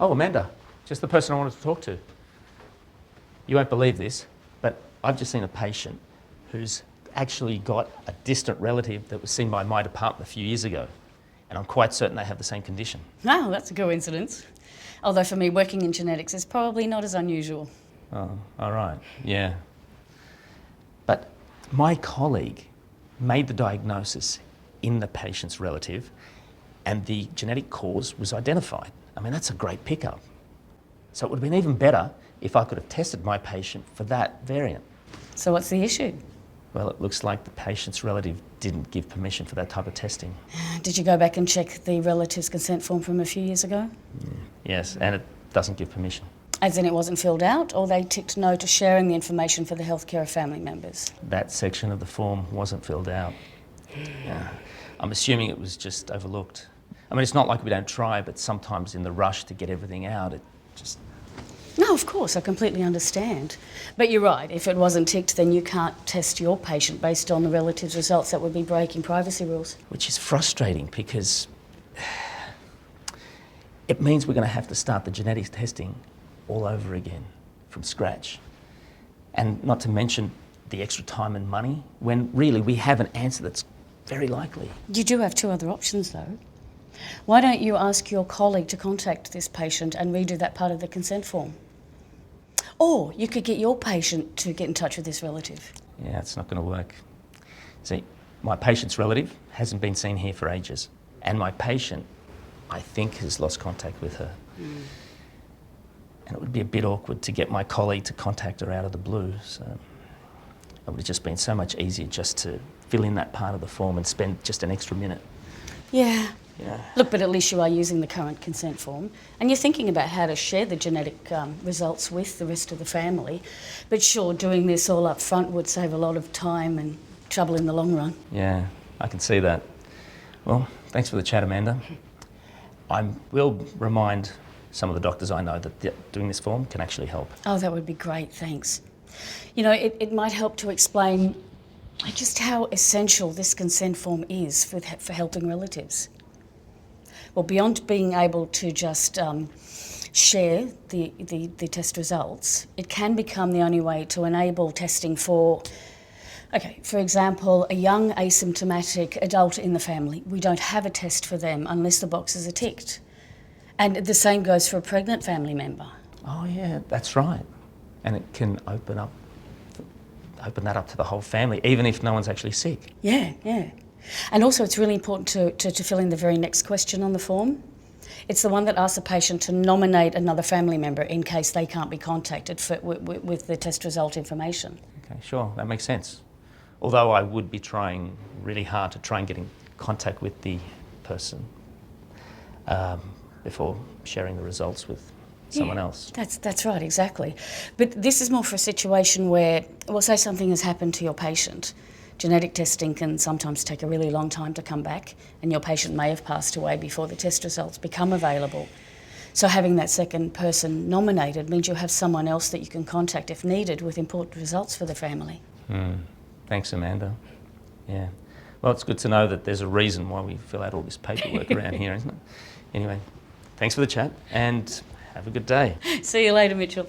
Oh, Amanda, just the person I wanted to talk to. You won't believe this, but I've just seen a patient who's actually got a distant relative that was seen by my department a few years ago, and I'm quite certain they have the same condition. Oh, that's a coincidence. Although for me, working in genetics is probably not as unusual. Oh, all right, yeah. But my colleague made the diagnosis in the patient's relative, and the genetic cause was identified. I mean, that's a great pickup. So it would have been even better if I could have tested my patient for that variant. So what's the issue? Well, it looks like the patient's relative didn't give permission for that type of testing. Did you go back and check the relative's consent form from a few years ago? Yes, and it doesn't give permission. As in it wasn't filled out, or they ticked no to sharing the information for the healthcare of family members? That section of the form wasn't filled out. Yeah. I'm assuming it was just overlooked. I mean, it's not like we don't try, but sometimes in the rush to get everything out, it just... No, of course, I completely understand. But you're right, if it wasn't ticked, then you can't test your patient based on the relative's results. That would be breaking privacy rules. Which is frustrating because it means we're going to have to start the genetics testing all over again from scratch. And not to mention the extra time and money, when really we have an answer that's very likely. You do have two other options, though. Why don't you ask your colleague to contact this patient and redo that part of the consent form? Or you could get your patient to get in touch with this relative. Yeah, it's not going to work. See, my patient's relative hasn't been seen here for ages, and my patient, I think, has lost contact with her. And it would be a bit awkward to get my colleague to contact her out of the blue, so it would have just been so much easier just to fill in that part of the form and spend just an extra minute. Yeah. Yeah. Look, but at least you are using the current consent form and you're thinking about how to share the genetic results with the rest of the family. But sure, doing this all up front would save a lot of time and trouble in the long run. Yeah, I can see that. Well, thanks for the chat, Amanda. I will remind some of the doctors I know that doing this form can actually help. Oh, that would be great, thanks. You know, it might help to explain just how essential this consent form is for helping relatives. Well, beyond being able to just share the test results, it can become the only way to enable testing for, for example, a young asymptomatic adult in the family. We don't have a test for them unless the boxes are ticked. And the same goes for a pregnant family member. Oh yeah, that's right. And it can open that up to the whole family, even if no one's actually sick. Yeah, yeah. And also it's really important to fill in the very next question on the form. It's the one that asks the patient to nominate another family member in case they can't be contacted with the test result information. Okay, sure, that makes sense. Although I would be trying really hard to try and get in contact with the person before sharing the results with someone else. That's right, exactly. But this is more for a situation where, well, say something has happened to your patient. Genetic testing can sometimes take a really long time to come back, and your patient may have passed away before the test results become available. So having that second person nominated means you'll have someone else that you can contact if needed with important results for the family. Thanks, Amanda. Yeah. Well, it's good to know that there's a reason why we fill out all this paperwork around here, isn't it? Anyway, thanks for the chat and have a good day. See you later, Mitchell.